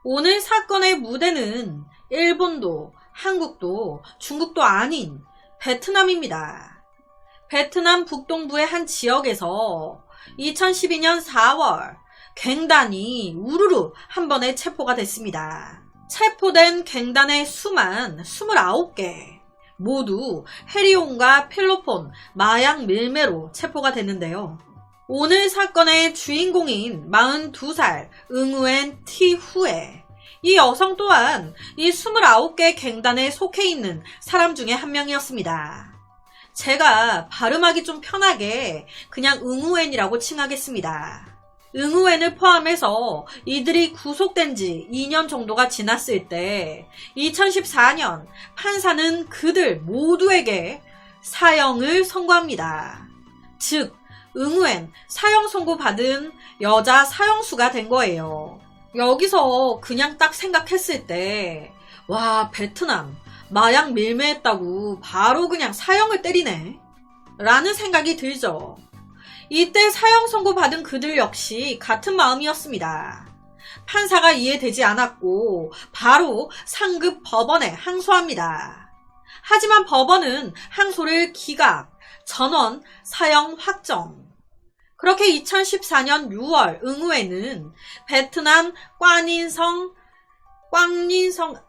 오늘 사건의 무대는 일본도 한국도 중국도 아닌 베트남입니다. 베트남 북동부의 한 지역에서 2012년 4월 갱단이 우르르 한 번에 체포가 됐습니다. 체포된 갱단의 수만 29개 모두 헤리온과 필로폰 마약 밀매로 체포가 됐는데요. 오늘 사건의 주인공인 42살 응우엔 티후에 이 여성 또한 이 29개 갱단에 속해 있는 사람 중에 한 명이었습니다. 제가 발음하기 좀 편하게 그냥 응우엔이라고 칭하겠습니다. 응우엔을 포함해서 이들이 구속된 지 2년 정도가 지났을 때 2014년 판사는 그들 모두에게 사형을 선고합니다. 즉 응우엔 사형 선고받은 여자 사형수가 된 거예요. 여기서 그냥 딱 생각했을 때 와, 베트남 마약 밀매했다고 바로 그냥 사형을 때리네 라는 생각이 들죠. 이때 사형 선고받은 그들 역시 같은 마음이었습니다. 판사가 이해되지 않았고 바로 상급 법원에 항소합니다. 하지만 법원은 항소를 기각, 전원 사형 확정. 그렇게 2014년 6월 응우에는 베트남 꽝린성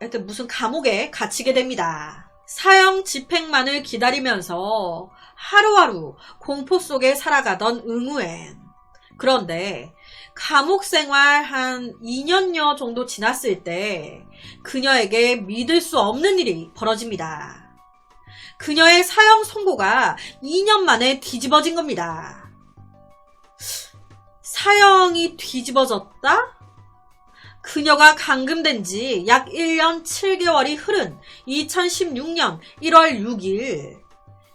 하여튼 무슨 감옥에 갇히게 됩니다. 사형 집행만을 기다리면서 하루하루 공포 속에 살아가던 응우엔. 그런데 감옥 생활 한 2년여 정도 지났을 때 그녀에게 믿을 수 없는 일이 벌어집니다. 그녀의 사형 선고가 2년 만에 뒤집어진 겁니다. 사형이 뒤집어졌다? 그녀가 감금된 지 약 1년 7개월이 흐른 2016년 1월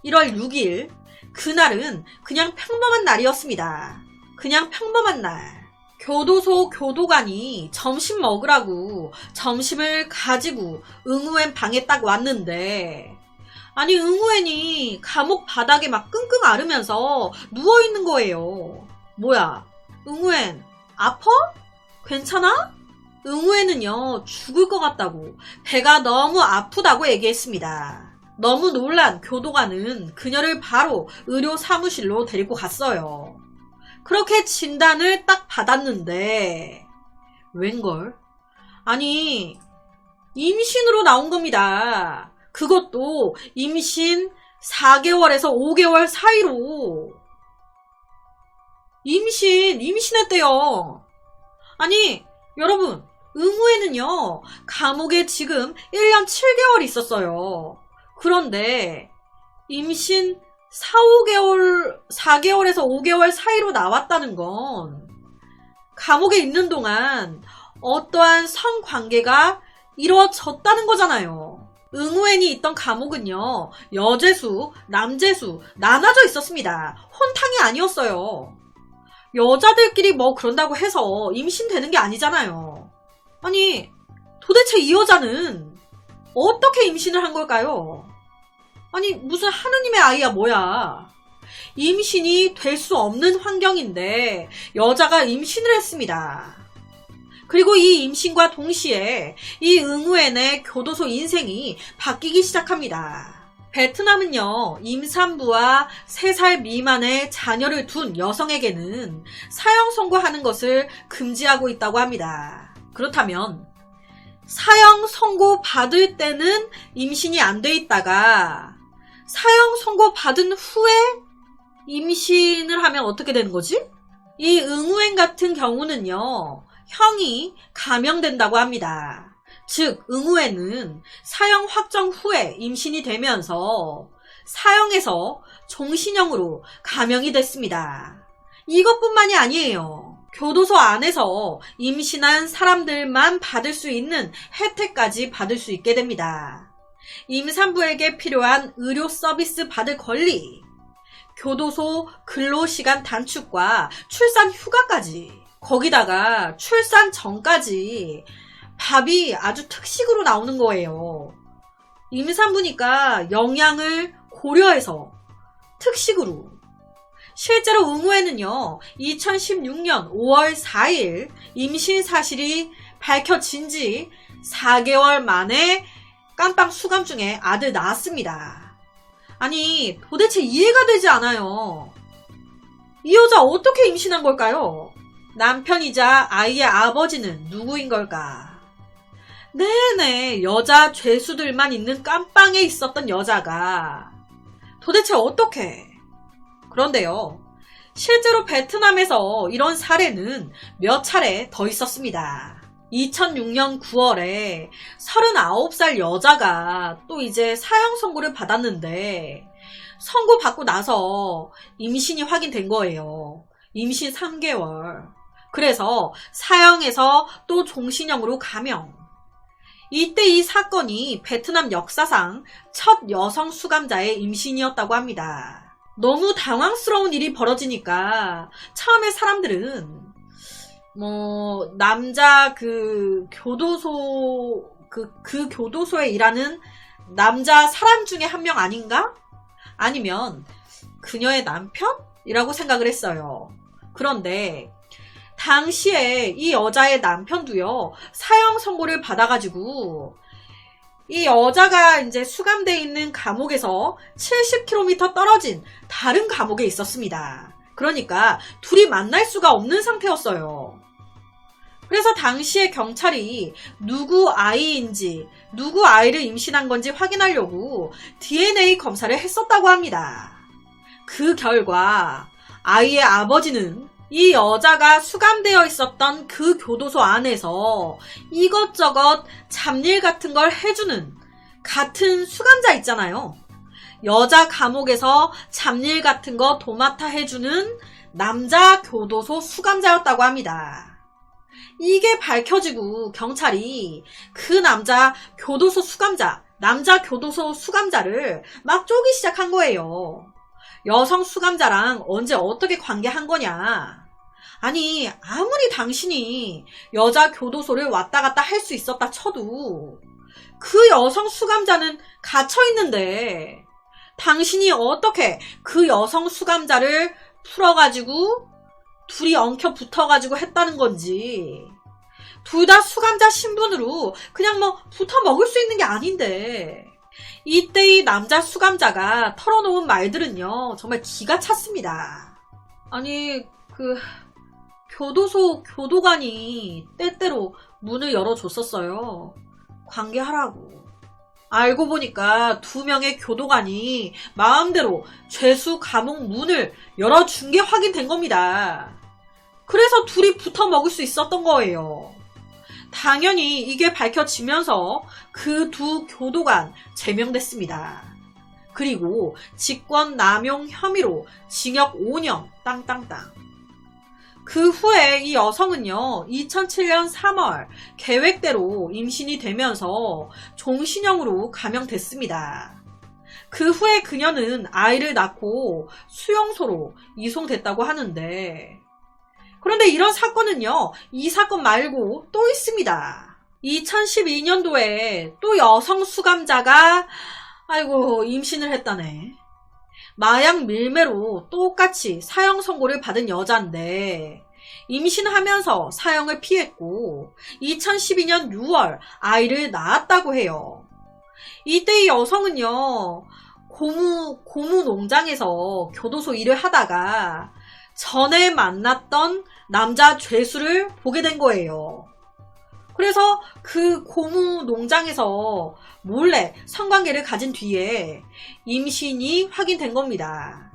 6일 그날은 그냥 평범한 날이었습니다. 그냥 평범한 날. 교도소 교도관이 점심 먹으라고 점심을 가지고 응우엔 방에 딱 왔는데 아니 응우엔이 감옥 바닥에 막 끙끙 앓으면서 누워있는 거예요. 뭐야? 응우엔 아파? 괜찮아? 응우엔은요 죽을 것 같다고 배가 너무 아프다고 얘기했습니다. 너무 놀란 교도관은 그녀를 바로 의료 사무실로 데리고 갔어요. 그렇게 진단을 딱 받았는데 웬걸? 아니 임신으로 나온 겁니다. 그것도 임신 4개월에서 5개월 사이로 임신했대요. 아니 여러분 응우에는요 감옥에 지금 1년 7개월 있었어요. 그런데 임신 4개월에서 5개월 사이로 나왔다는 건 감옥에 있는 동안 어떠한 성관계가 이루어졌다는 거잖아요. 응우엔이 있던 감옥은요 여죄수, 남죄수 나눠져 있었습니다. 혼탕이 아니었어요. 여자들끼리 뭐 그런다고 해서 임신되는 게 아니잖아요. 아니 도대체 이 여자는 어떻게 임신을 한 걸까요? 아니 무슨 하느님의 아이야 뭐야. 임신이 될 수 없는 환경인데 여자가 임신을 했습니다. 그리고 이 임신과 동시에 이 응우엔의 교도소 인생이 바뀌기 시작합니다. 베트남은요 임산부와 3살 미만의 자녀를 둔 여성에게는 사형 선고하는 것을 금지하고 있다고 합니다. 그렇다면 사형 선고 받을 때는 임신이 안 돼 있다가 사형 선고 받은 후에 임신을 하면 어떻게 되는 거지? 이 응우엔 같은 경우는요 형이 감형된다고 합니다. 즉 응우엔은 사형 확정 후에 임신이 되면서 사형에서 종신형으로 감형이 됐습니다. 이것뿐만이 아니에요. 교도소 안에서 임신한 사람들만 받을 수 있는 혜택까지 받을 수 있게 됩니다. 임산부에게 필요한 의료 서비스 받을 권리, 교도소 근로시간 단축과 출산 휴가까지, 거기다가 출산 전까지 밥이 아주 특식으로 나오는 거예요. 임산부니까 영양을 고려해서 특식으로. 실제로 응우에는요 2016년 5월 4일 임신 사실이 밝혀진 지 4개월 만에 깜빵 수감 중에 아들 낳았습니다. 아니, 도대체 이해가 되지 않아요. 이 여자 어떻게 임신한 걸까요? 남편이자 아이의 아버지는 누구인 걸까? 네네, 여자 죄수들만 있는 깜빵에 있었던 여자가 도대체 어떻게? 그런데요, 실제로 베트남에서 이런 사례는 몇 차례 더 있었습니다. 2006년 9월에 39살 여자가 또 이제 사형 선고를 받았는데 선고 받고 나서 임신이 확인된 거예요. 임신 3개월. 그래서 사형에서 또 종신형으로 감형. 이때 이 사건이 베트남 역사상 첫 여성 수감자의 임신이었다고 합니다. 너무 당황스러운 일이 벌어지니까 처음에 사람들은 남자 그 교도소 그 교도소에 일하는 남자 사람 중에 한 명 아닌가? 아니면 그녀의 남편이라고 생각을 했어요. 그런데 당시에 이 여자의 남편도요, 사형 선고를 받아가지고 이 여자가 이제 수감돼 있는 감옥에서 70km 떨어진 다른 감옥에 있었습니다. 그러니까 둘이 만날 수가 없는 상태였어요. 그래서 당시에 경찰이 누구 아이인지, 누구 아이를 임신한 건지 확인하려고 DNA 검사를 했었다고 합니다. 그 결과 아이의 아버지는 이 여자가 수감되어 있었던 그 교도소 안에서 이것저것 잡일 같은 걸 해주는 같은 수감자 있잖아요. 여자 감옥에서 잡일 같은 거 도맡아 해주는 남자 교도소 수감자였다고 합니다. 이게 밝혀지고 경찰이 그 남자 교도소 수감자를 막 쪼기 시작한 거예요. 여성 수감자랑 언제 어떻게 관계한 거냐. 아니, 아무리 당신이 여자 교도소를 왔다 갔다 할 수 있었다 쳐도 그 여성 수감자는 갇혀 있는데 당신이 어떻게 그 여성 수감자를 풀어가지고 둘이 엉켜 붙어가지고 했다는 건지. 둘 다 수감자 신분으로 그냥 붙어 먹을 수 있는 게 아닌데. 이때 이 남자 수감자가 털어놓은 말들은요, 정말 기가 찼습니다. 아니, 교도소 교도관이 때때로 문을 열어줬었어요. 관계하라고. 알고 보니까 2명의 교도관이 마음대로 죄수 감옥 문을 열어준 게 확인된 겁니다. 그래서 둘이 붙어 먹을 수 있었던 거예요. 당연히 이게 밝혀지면서 그 2 교도관 제명됐습니다. 그리고 직권 남용 혐의로 징역 5년 땅땅땅. 그 후에 이 여성은요, 2007년 3월 계획대로 임신이 되면서 종신형으로 감형됐습니다. 그 후에 그녀는 아이를 낳고 수용소로 이송됐다고 하는데, 그런데 이런 사건은요, 이 사건 말고 또 있습니다. 2012년도에 또 여성 수감자가 임신을 했다네. 마약 밀매로 똑같이 사형 선고를 받은 여자인데 임신하면서 사형을 피했고 2012년 6월 아이를 낳았다고 해요. 이때 이 여성은요, 고무 농장에서 교도소 일을 하다가 전에 만났던 남자 죄수를 보게 된 거예요. 그래서 그 고무 농장에서 몰래 성관계를 가진 뒤에 임신이 확인된 겁니다.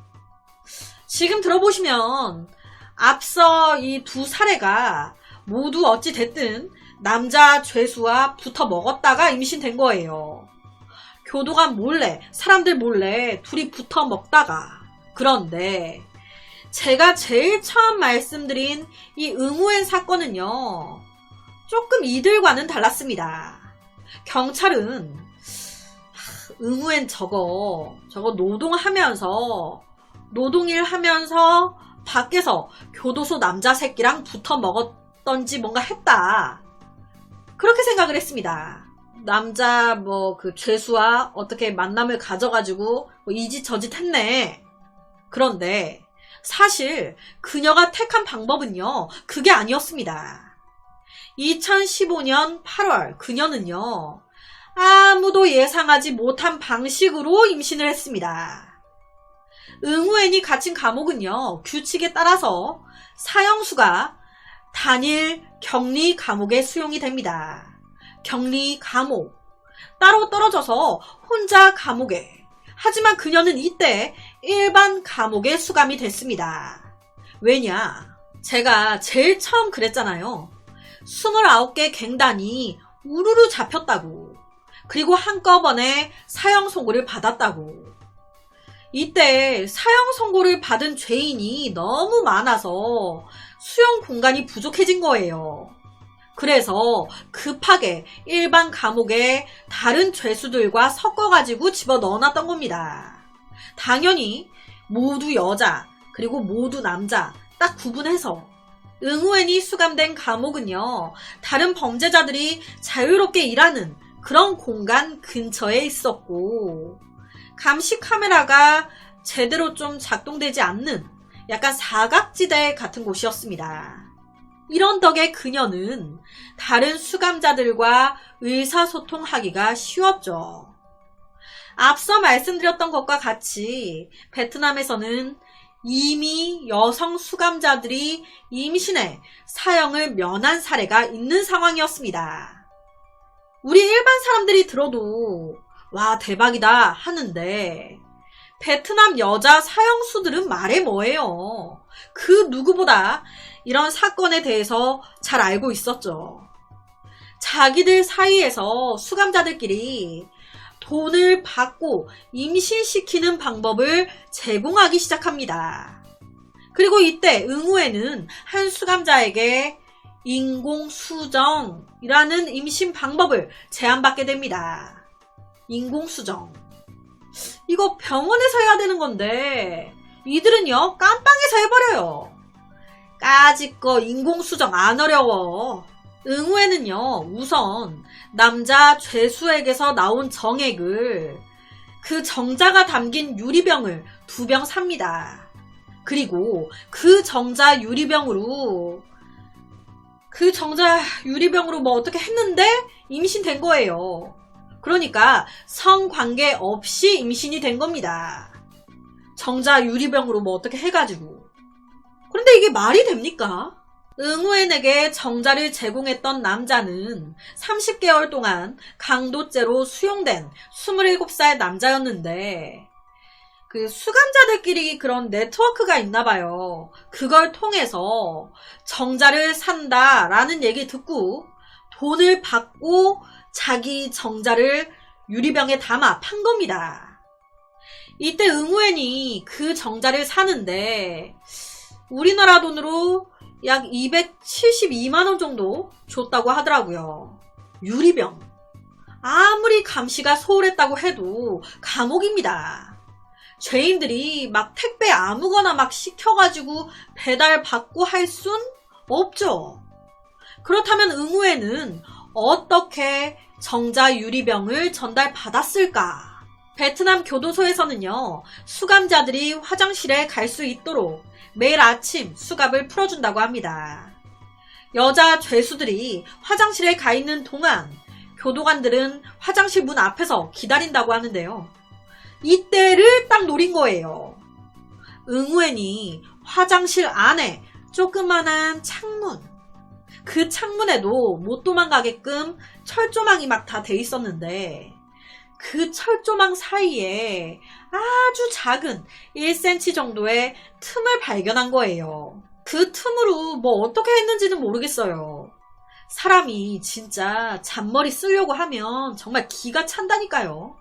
지금 들어보시면 앞서 이 2 사례가 모두 어찌 됐든 남자 죄수와 붙어 먹었다가 임신된 거예요. 교도관 몰래, 사람들 몰래 둘이 붙어 먹다가. 그런데 제가 제일 처음 말씀드린 이 응우엔 사건은요, 조금 이들과는 달랐습니다. 경찰은 응우엔 저거 노동일 하면서 밖에서 교도소 남자 새끼랑 붙어 먹었던지 뭔가 했다. 그렇게 생각을 했습니다. 남자 죄수와 어떻게 만남을 가져가지고 이짓 저짓 했네. 그런데 사실 그녀가 택한 방법은요, 그게 아니었습니다. 2015년 8월 그녀는요, 아무도 예상하지 못한 방식으로 임신을 했습니다. 응우엔이 갇힌 감옥은요, 규칙에 따라서 사형수가 단일 격리 감옥에 수용이 됩니다. 격리 감옥. 따로 떨어져서 혼자 감옥에. 하지만 그녀는 이때 일반 감옥에 수감이 됐습니다. 왜냐? 제가 제일 처음 그랬잖아요. 29개 갱단이 우르르 잡혔다고. 그리고 한꺼번에 사형 선고를 받았다고. 이때 사형 선고를 받은 죄인이 너무 많아서 수용 공간이 부족해진 거예요. 그래서 급하게 일반 감옥에 다른 죄수들과 섞어가지고 집어 넣어놨던 겁니다. 당연히 모두 여자 그리고 모두 남자 딱 구분해서. 응우엔이 수감된 감옥은요, 다른 범죄자들이 자유롭게 일하는 그런 공간 근처에 있었고, 감시 카메라가 제대로 좀 작동되지 않는 약간 사각지대 같은 곳이었습니다. 이런 덕에 그녀는 다른 수감자들과 의사소통하기가 쉬웠죠. 앞서 말씀드렸던 것과 같이 베트남에서는 이미 여성 수감자들이 임신해 사형을 면한 사례가 있는 상황이었습니다. 우리 일반 사람들이 들어도 와 대박이다 하는데 베트남 여자 사형수들은 말해 뭐예요. 그 누구보다 이런 사건에 대해서 잘 알고 있었죠. 자기들 사이에서 수감자들끼리 돈을 받고 임신시키는 방법을 제공하기 시작합니다. 그리고 이때 응우에는 한 수감자에게 인공수정이라는 임신 방법을 제안받게 됩니다. 인공수정. 이거 병원에서 해야 되는 건데 이들은요 깜빵에서 해버려요. 까짓거 인공수정 안 어려워. 응우에는요 우선 남자 죄수에게서 나온 정액을 그 정자가 담긴 유리병을 2병 삽니다. 그리고 그 정자 유리병으로 뭐 어떻게 했는데 임신된 거예요. 그러니까 성관계 없이 임신이 된 겁니다. 정자 유리병으로 뭐 어떻게 해가지고. 그런데 이게 말이 됩니까? 응우엔에게 정자를 제공했던 남자는 30개월 동안 강도죄로 수용된 27살 남자였는데 그 수감자들끼리 그런 네트워크가 있나봐요. 그걸 통해서 정자를 산다라는 얘기 듣고 돈을 받고 자기 정자를 유리병에 담아 판 겁니다. 이때 응우엔이 그 정자를 사는데 우리나라 돈으로 약 272만원 정도 줬다고 하더라고요. 유리병. 아무리 감시가 소홀했다고 해도 감옥입니다. 죄인들이 막 택배 아무거나 막 시켜가지고 배달 받고 할 순 없죠. 그렇다면 응우에는 어떻게 정자 유리병을 전달받았을까? 베트남 교도소에서는요, 수감자들이 화장실에 갈 수 있도록 매일 아침 수갑을 풀어준다고 합니다. 여자 죄수들이 화장실에 가 있는 동안 교도관들은 화장실 문 앞에서 기다린다고 하는데요. 이때를 딱 노린 거예요. 응우엔이 화장실 안에 조그만한 창문, 그 창문에도 못 도망가게끔 철조망이 막 다 돼 있었는데 그 철조망 사이에 아주 작은 1cm 정도의 틈을 발견한 거예요. 그 틈으로 뭐 어떻게 했는지는 모르겠어요. 사람이 진짜 잔머리 쓰려고 하면 정말 기가 찬다니까요.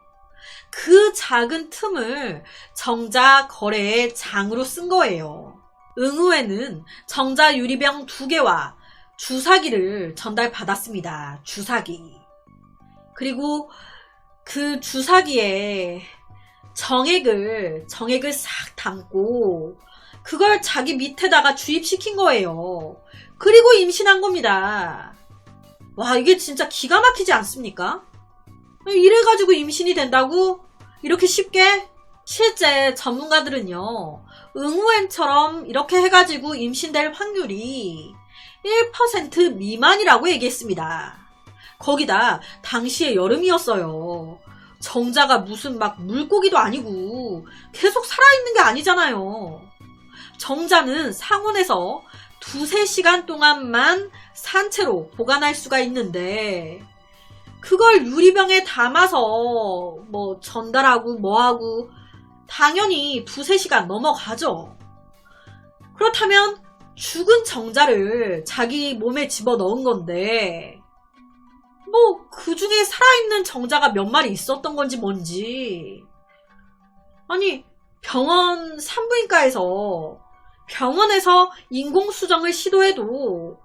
그 작은 틈을 정자 거래의 장으로 쓴 거예요. 응우에는 정자 유리병 2개와 주사기를 전달받았습니다. 주사기. 그리고 그 주사기에 정액을 싹 담고 그걸 자기 밑에다가 주입시킨 거예요. 그리고 임신한 겁니다. 와, 이게 진짜 기가 막히지 않습니까? 이래가지고 임신이 된다고? 이렇게 쉽게? 실제 전문가들은요, 응우엔처럼 이렇게 해가지고 임신될 확률이 1% 미만이라고 얘기했습니다. 거기다 당시에 여름이었어요. 정자가 무슨 막 물고기도 아니고 계속 살아있는 게 아니잖아요. 정자는 상온에서 2~3시간 동안만 산채로 보관할 수가 있는데 그걸 유리병에 담아서 뭐 전달하고 뭐하고 당연히 2~3시간 넘어가죠. 그렇다면 죽은 정자를 자기 몸에 집어넣은 건데 뭐 그 중에 살아있는 정자가 몇 마리 있었던 건지 뭔지. 아니 병원 산부인과에서 병원에서 인공수정을 시도해도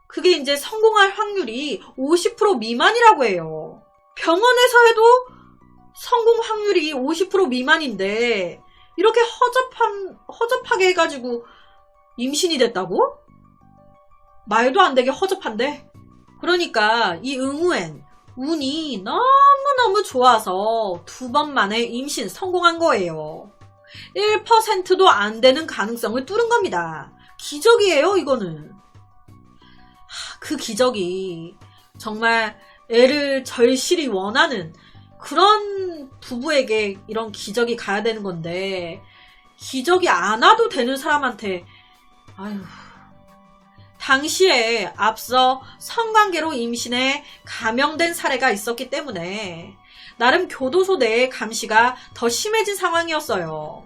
그게 이제 성공할 확률이 50% 미만이라고 해요. 병원에서 해도 성공 확률이 50% 미만인데 이렇게 허접하게 해가지고 임신이 됐다고? 말도 안 되게 허접한데? 그러니까 이 응우엔 운이 너무너무 좋아서 2번 만에 임신 성공한 거예요. 1%도 안 되는 가능성을 뚫은 겁니다. 기적이에요, 이거는. 그 기적이 정말 애를 절실히 원하는 그런 부부에게 이런 기적이 가야 되는 건데 기적이 안 와도 되는 사람한테 아유. 당시에 앞서 성관계로 임신에 감염된 사례가 있었기 때문에 나름 교도소 내의 감시가 더 심해진 상황이었어요.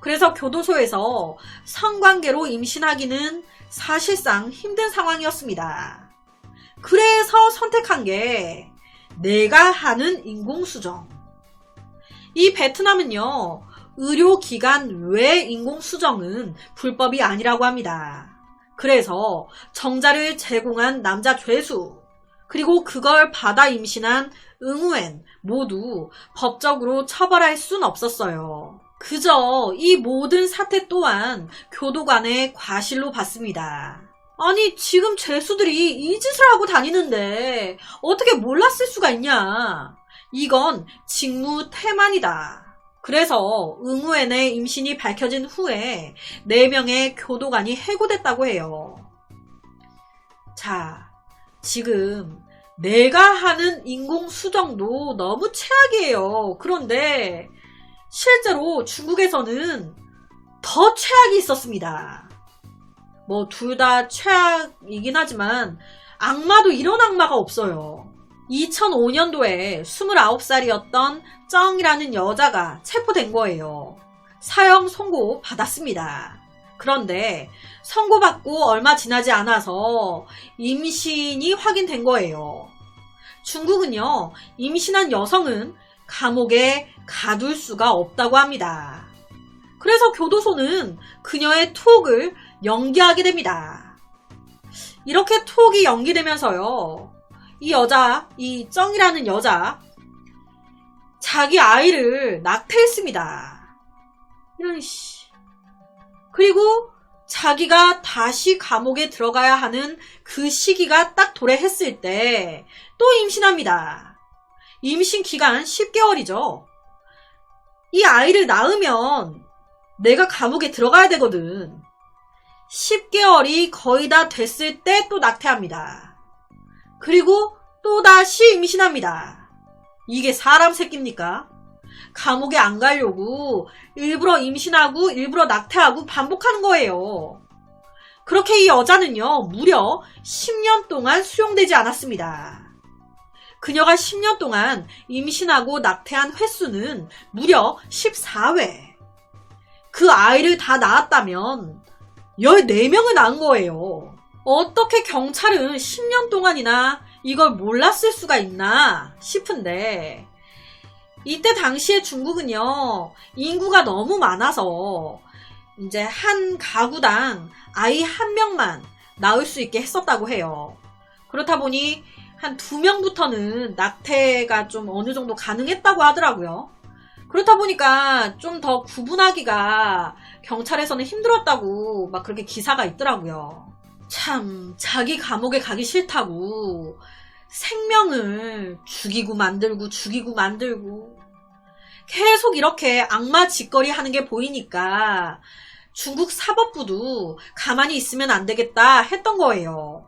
그래서 교도소에서 성관계로 임신하기는 사실상 힘든 상황이었습니다. 그래서 선택한 게 내가 하는 인공수정. 이 베트남은요, 의료기관 외 인공수정은 불법이 아니라고 합니다. 그래서 정자를 제공한 남자 죄수, 그리고 그걸 받아 임신한 응우엔 모두 법적으로 처벌할 순 없었어요. 그저 이 모든 사태 또한 교도관의 과실로 봤습니다. 아니 지금 죄수들이 이 짓을 하고 다니는데 어떻게 몰랐을 수가 있냐. 이건 직무 태만이다. 그래서 응우엔의 임신이 밝혀진 후에 4명의 교도관이 해고됐다고 해요. 자, 지금 내가 하는 인공수정도 너무 최악이에요. 그런데 실제로 중국에서는 더 최악이 있었습니다. 뭐 둘 다 최악이긴 하지만 악마도 이런 악마가 없어요. 2005년도에 29살이었던 쩡이라는 여자가 체포된 거예요. 사형 선고 받았습니다. 그런데 선고받고 얼마 지나지 않아서 임신이 확인된 거예요. 중국은요, 임신한 여성은 감옥에 가둘 수가 없다고 합니다. 그래서 교도소는 그녀의 투옥을 연기하게 됩니다. 이렇게 투옥이 연기되면서요, 이 여자, 이 쩡이라는 여자, 자기 아이를 낙태했습니다. 이런 씨. 그리고 자기가 다시 감옥에 들어가야 하는 그 시기가 딱 도래했을 때 또 임신합니다. 임신 기간 10개월이죠. 이 아이를 낳으면 내가 감옥에 들어가야 되거든. 10개월이 거의 다 됐을 때 또 낙태합니다. 그리고 또다시 임신합니다. 이게 사람 새끼입니까? 감옥에 안 가려고 일부러 임신하고 일부러 낙태하고 반복하는 거예요. 그렇게 이 여자는요, 무려 10년 동안 수용되지 않았습니다. 그녀가 10년 동안 임신하고 낙태한 횟수는 무려 14회. 그 아이를 다 낳았다면 14명을 낳은 거예요. 어떻게 경찰은 10년 동안이나 이걸 몰랐을 수가 있나 싶은데, 이때 당시에 중국은요, 인구가 너무 많아서 이제 한 가구당 아이 1명만 낳을 수 있게 했었다고 해요. 그렇다 보니 한 2명부터는 낙태가 좀 어느 정도 가능했다고 하더라고요. 그렇다 보니까 좀 더 구분하기가 경찰에서는 힘들었다고 막 그렇게 기사가 있더라고요. 참, 자기 감옥에 가기 싫다고 생명을 죽이고 만들고 계속 이렇게 악마 짓거리 하는 게 보이니까 중국 사법부도 가만히 있으면 안 되겠다 했던 거예요.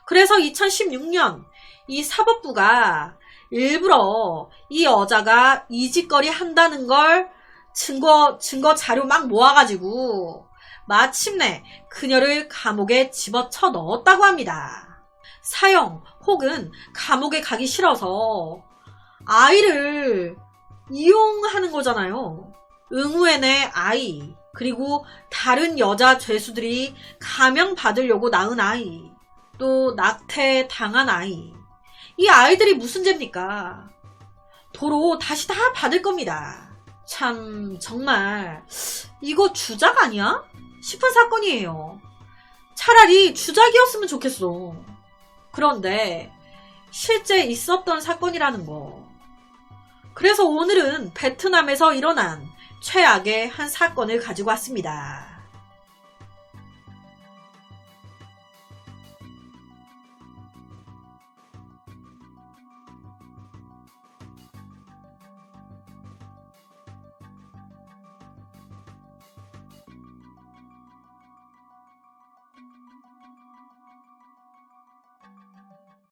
그래서 2016년 이 사법부가 일부러 이 여자가 이 짓거리 한다는 걸 증거 자료 막 모아가지고 마침내 그녀를 감옥에 집어쳐 넣었다고 합니다. 사형 혹은 감옥에 가기 싫어서 아이를 이용하는 거잖아요. 응우엔의 아이, 그리고 다른 여자 죄수들이 감형받으려고 낳은 아이, 또 낙태 당한 아이. 이 아이들이 무슨 죄입니까? 도로 다시 다 받을 겁니다. 참 정말 이거 주작 아니야? 싶은 사건이에요. 차라리 주작이었으면 좋겠어. 그런데 실제 있었던 사건이라는 거. 그래서 오늘은 베트남에서 일어난 최악의 한 사건을 가지고 왔습니다.